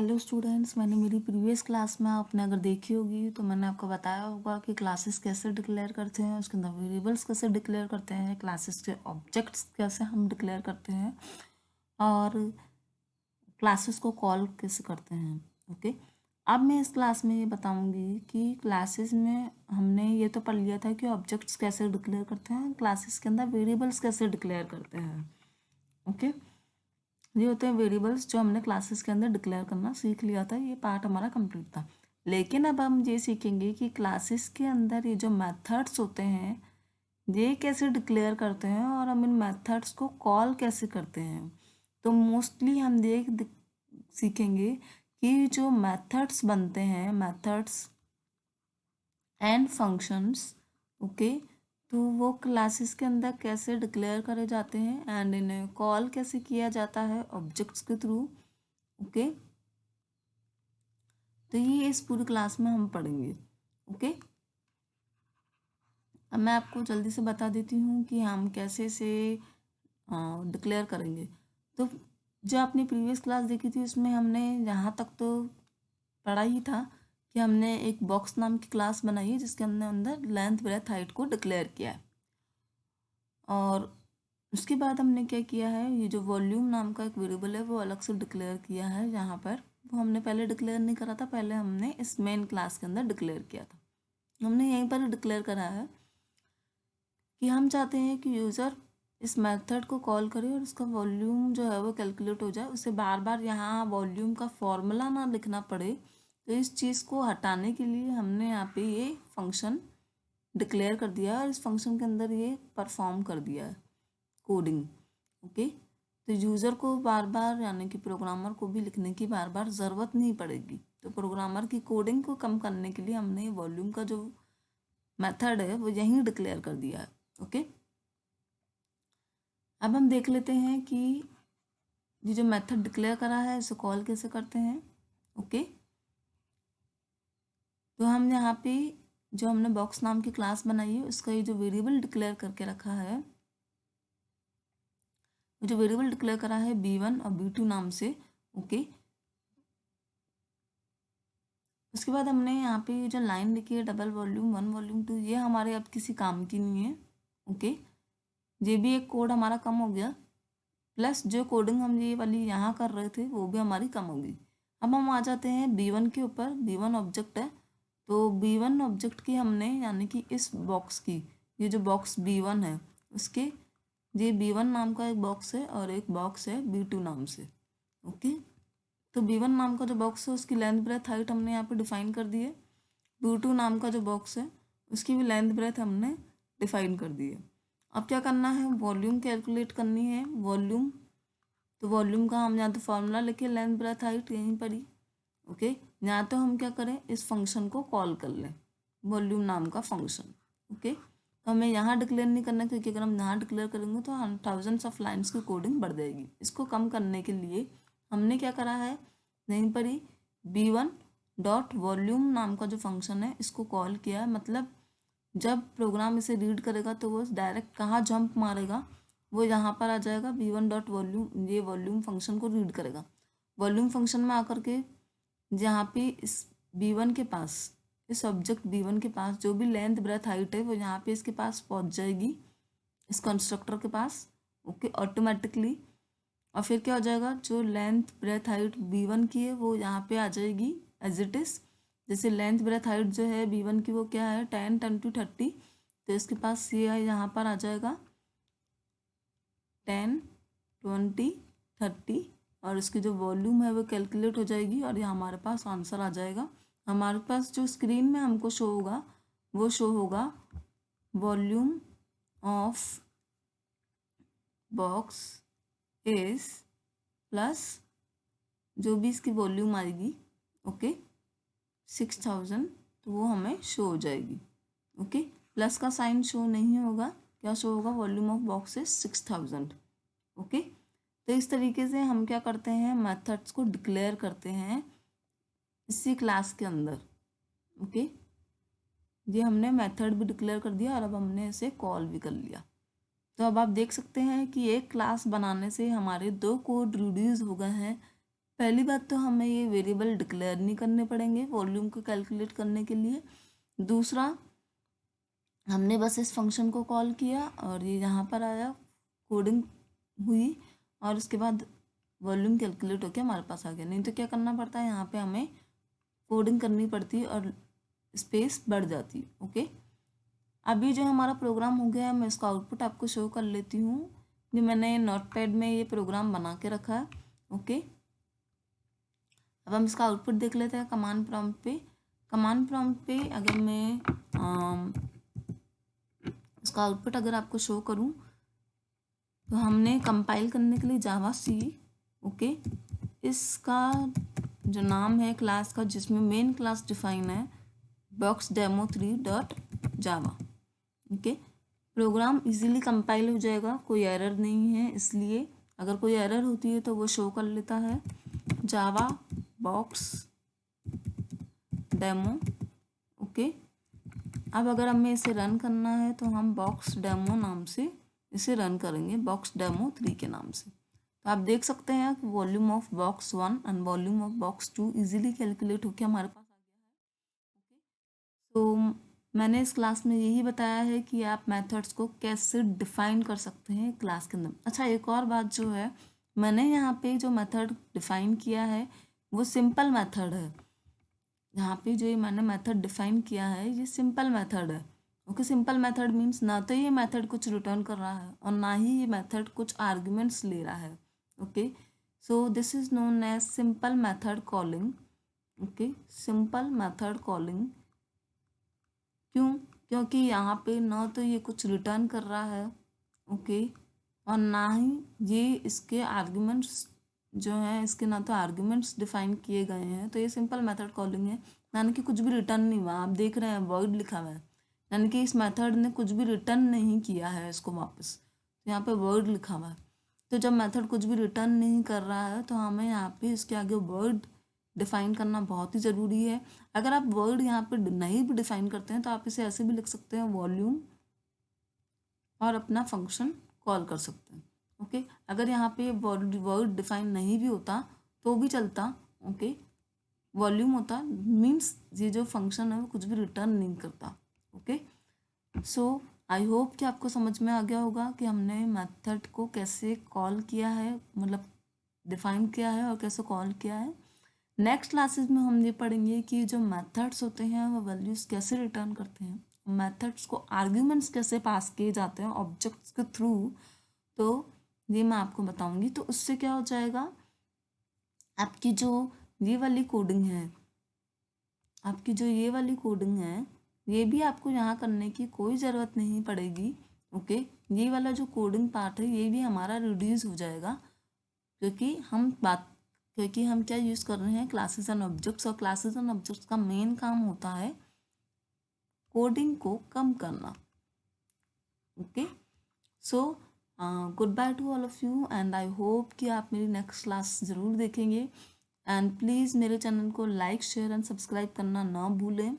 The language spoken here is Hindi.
हेलो स्टूडेंट्स, मैंने मेरी प्रीवियस क्लास में आपने अगर देखी होगी तो मैंने आपको बताया होगा कि क्लासेस कैसे डिक्लेयर करते हैं, उसके अंदर वेरिएबल्स कैसे डिक्लेयर करते हैं, क्लासेस के ऑब्जेक्ट्स कैसे हम डिक्लेयर करते हैं और क्लासेस को कॉल कैसे करते हैं। ओके, अब मैं इस क्लास में ये बताऊंगी कि क्लासेस में हमने ये तो पढ़ लिया था कि ऑब्जेक्ट्स कैसे डिक्लेयर करते हैं, क्लासेस के अंदर वेरिएबल्स कैसे डिक्लेयर करते हैं। ओके, ये होते हैं वेरिएबल्स जो हमने क्लासेस के अंदर डिक्लेयर करना सीख लिया था। ये पार्ट हमारा कंप्लीट था। लेकिन अब हम ये सीखेंगे कि क्लासेस के अंदर ये जो मेथड्स होते हैं ये कैसे डिक्लेयर करते हैं और हम इन मेथड्स को कॉल कैसे करते हैं। तो मोस्टली हम सीखेंगे कि जो मेथड्स बनते हैं, मेथड्स एंड फंक्शंस, ओके, तो वो क्लासेस के अंदर कैसे डिक्लेयर करे जाते हैं एंड इन्हें कॉल कैसे किया जाता है ऑब्जेक्ट्स के थ्रू। ओके, तो ये इस पूरी क्लास में हम पढ़ेंगे। ओके, अब मैं आपको जल्दी से बता देती हूँ कि हम कैसे से डिक्लेयर करेंगे। तो जो आपने प्रीवियस क्लास देखी थी उसमें हमने यहाँ तक तो पढ़ा ही था कि हमने एक बॉक्स नाम की क्लास बनाई है जिसके हमने अंदर लेंथ ब्रेथ हाइट को डिक्लेयर किया है। और उसके बाद हमने क्या किया है, ये जो वॉल्यूम नाम का एक वेरिएबल है वो अलग से डिक्लेयर किया है। यहाँ पर वो हमने पहले डिक्लेयर नहीं करा था, पहले हमने इस मेन क्लास के अंदर डिक्लेयर किया था। हमने यहीं पर डिक्लेयर करा है कि हम चाहते हैं कि यूज़र इस मेथड को कॉल करे और उसका वॉल्यूम जो है वो कैलकुलेट हो जाए, उसे बार बार यहाँ वॉल्यूम का फॉर्मूला ना लिखना पड़े। तो इस चीज़ को हटाने के लिए हमने यहाँ पे ये फंक्शन डिक्लेयर कर दिया है और इस फंक्शन के अंदर ये परफॉर्म कर दिया है कोडिंग। ओके, तो यूज़र को बार बार यानी कि प्रोग्रामर को भी लिखने की बार बार ज़रूरत नहीं पड़ेगी। तो प्रोग्रामर की कोडिंग को कम करने के लिए हमने वॉल्यूम का जो मेथड है वो यहीं डिक्लेयर कर दिया है। ओके, अब हम देख लेते हैं कि ये जो मेथड डिक्लेयर करा है इसे कॉल कैसे करते हैं। ओके, तो हम यहाँ पे जो हमने बॉक्स नाम की क्लास बनाई है उसका ये जो वेरिएबल डिक्लेयर करके रखा है, जो वेरिएबल डिक्लेयर करा है b1 और b2 नाम से। ओके, उसके बाद हमने यहाँ पे जो लाइन लिखी है डबल वॉल्यूम 1 वॉल्यूम 2, ये हमारे अब किसी काम की नहीं है। ओके, ये भी एक कोड हमारा कम हो गया, प्लस जो कोडिंग हम ये वाली यहाँ कर रहे थे वो भी हमारी कम होगी। अब हम आ जाते हैं b1 के ऊपर। b1 ऑब्जेक्ट है, तो b1 ऑब्जेक्ट की हमने यानी कि इस बॉक्स की, ये जो बॉक्स b1 है उसके, ये b1 नाम का एक बॉक्स है और एक बॉक्स है b2 नाम से। ओके, तो b1 नाम का जो बॉक्स है उसकी लेंथ ब्रेथ हाइट हमने यहाँ पे डिफाइन कर दी है। b2 नाम का जो बॉक्स है उसकी भी लेंथ ब्रेथ हमने डिफाइन कर दी है। अब क्या करना है, वॉल्यूम कैलकुलेट करनी है। वॉल्यूम, तो वॉल्यूम का हम यहाँ तो फॉर्मूला लिखे लेंथ ब्रेथ हाइट यहीं पर ही। ओके, यहाँ तो हम क्या करें, इस फंक्शन को कॉल कर लें, वॉल्यूम नाम का फंक्शन। ओके, तो हमें यहाँ डिक्लेयर नहीं करना क्योंकि अगर हम यहाँ डिक्लेयर करेंगे तो हम थाउजेंड्स ऑफ लाइन्स की कोडिंग बढ़ जाएगी। इसको कम करने के लिए हमने क्या करा है, यहीं पर ही b1 डॉट वॉल्यूम नाम का जो फंक्शन है इसको कॉल किया है। मतलब जब प्रोग्राम इसे रीड करेगा तो वो डायरेक्ट कहाँ जंप मारेगा, वो यहाँ पर आ जाएगा b1 डॉट वॉल्यूम, ये वॉल्यूम फंक्शन को रीड करेगा। वॉल्यूम फंक्शन में आकर के जहाँ पे इस b1 के पास, इस ऑब्जेक्ट b1 के पास जो भी लेंथ ब्रेथ हाइट है वो यहाँ पे इसके पास पहुँच जाएगी, इस कंस्ट्रक्टर के पास। Okay, automatically. और फिर क्या हो जाएगा, जो लेंथ ब्रेथ हाइट b1 की है वो यहाँ पे आ जाएगी एज इट इज़। जैसे लेंथ ब्रेथ हाइट जो है b1 की वो क्या है 10 10 to 30, तो इसके पास ये यहाँ पर आ जाएगा 10 20 30, और इसकी जो वॉल्यूम है वो कैलकुलेट हो जाएगी और ये हमारे पास आंसर आ जाएगा। हमारे पास जो स्क्रीन में हमको शो होगा वो शो होगा volume of box is plus जो भी इसकी वॉल्यूम आएगी, ओके, 6000, तो वो हमें शो हो जाएगी। ओके, प्लस का साइन शो नहीं होगा, क्या शो होगा, volume of box is 6000। Okay, तो इस तरीके से हम क्या करते हैं, मेथड्स को डिक्लेयर करते हैं इसी क्लास के अंदर। ओके, ये हमने मेथड भी डिक्लेयर कर दिया और अब हमने इसे कॉल भी कर लिया। तो अब आप देख सकते हैं कि एक क्लास बनाने से हमारे दो कोड रिड्यूस हो गए हैं। पहली बात तो हमें ये वेरिएबल डिक्लेयर नहीं करने पड़ेंगे वॉल्यूम को कैलकुलेट करने के लिए। दूसरा, हमने बस इस फंक्शन को कॉल किया और ये यहाँ पर आया, कोडिंग हुई और उसके बाद वॉल्यूम कैलकुलेट होकर हमारे पास आ गया। नहीं तो क्या करना पड़ता है, यहाँ पे हमें कोडिंग करनी पड़ती है और स्पेस बढ़ जाती है। ओके, अभी जो हमारा प्रोग्राम हो गया है, मैं इसका आउटपुट आपको शो कर लेती हूँ। ये मैंने नोटपैड में ये प्रोग्राम बना के रखा है। ओके, अब हम इसका आउटपुट देख लेते हैं कमांड प्रॉम्प्ट पे। कमांड प्रॉम्प्ट पे अगर मैं इसका आउटपुट अगर आपको शो करूं, तो हमने कंपाइल करने के लिए जावा सी, ओके, इसका जो नाम है क्लास का, जिसमें मेन क्लास डिफाइन है boxdemo3.java। Okay, programme easily compile हो जाएगा, कोई एरर नहीं है। इसलिए अगर कोई एरर होती है तो वो शो कर लेता है जावा बॉक्स डेमो। ओके, अब अगर हमें इसे रन करना है तो हम बॉक्स डेमो नाम से इसे रन करेंगे, बॉक्स डेमो 3 के नाम से। तो आप देख सकते हैं कि volume of box 1 and volume of box 2 easily calculate होकर हमारे पास आ गया है। ओके, तो मैंने इस क्लास में यही बताया है कि आप मेथड्स को कैसे डिफाइन कर सकते हैं क्लास के अंदर। अच्छा, एक और बात जो है, मैंने यहाँ पे जो मेथड डिफाइन किया है वो सिंपल मेथड है। यहाँ पे जो ये मैंने मेथड डिफाइन किया है ये सिंपल मेथड है। ओके, सिंपल मेथड मीन्स ना तो ये मेथड कुछ रिटर्न कर रहा है और ना ही ये मेथड कुछ आर्ग्यूमेंट्स ले रहा है। Okay, so this is known as simple method calling. Okay, simple method calling. क्यों? क्योंकि यहाँ पे ना तो ये कुछ रिटर्न कर रहा है, ओके, और ना ही ये इसके आर्ग्यूमेंट्स जो हैं, इसके ना तो आर्ग्यूमेंट्स डिफाइन किए गए हैं, तो ये सिंपल मेथड कॉलिंग है। यानी कि कुछ भी रिटर्न नहीं हुआ, आप देख रहे हैं वॉइड लिखा हुआ है, यानी कि इस मेथड ने कुछ भी रिटर्न नहीं किया है इसको वापस। तो यहाँ पे वर्ड लिखा हुआ है। तो जब मेथड कुछ भी रिटर्न नहीं कर रहा है तो हमें यहाँ पे इसके आगे वर्ड डिफाइन करना बहुत ही ज़रूरी है। अगर आप वर्ड यहाँ पे नहीं भी डिफाइन करते हैं तो आप इसे ऐसे भी लिख सकते हैं, वॉल्यूम, और अपना फंक्शन कॉल कर सकते हैं। ओके, अगर यहाँ पे वर्ड डिफाइन नहीं भी होता तो भी चलता। ओके, वॉल्यूम होता मीन्स ये जो फंक्शन है वो कुछ भी रिटर्न नहीं करता। ओके, सो आई होप कि आपको समझ में आ गया होगा कि हमने मेथड को कैसे कॉल किया है, मतलब डिफाइन किया है और कैसे कॉल किया है। नेक्स्ट क्लासेस में हम ये पढ़ेंगे कि जो मेथड्स होते हैं वो वैल्यूज़ कैसे रिटर्न करते हैं, मेथड्स को आर्ग्यूमेंट्स कैसे पास किए जाते हैं ऑब्जेक्ट्स के थ्रू, तो ये मैं आपको बताऊंगी। तो उससे क्या हो जाएगा, आपकी जो ये वाली कोडिंग है, आपकी जो ये वाली कोडिंग है, ये भी आपको यहाँ करने की कोई ज़रूरत नहीं पड़ेगी। ओके, ये वाला जो कोडिंग पार्ट है ये भी हमारा रिड्यूस हो जाएगा, क्योंकि हम क्या यूज़ कर रहे हैं, क्लासेस एंड ऑब्जेक्ट्स, और क्लासेस एंड ऑब्जेक्ट्स का मेन काम होता है कोडिंग को कम करना। Okay, so good by two all of you and I hope कि आप मेरी नेक्स्ट क्लास ज़रूर देखेंगे। एंड प्लीज़ मेरे चैनल को लाइक, शेयर एंड सब्सक्राइब करना ना भूलें।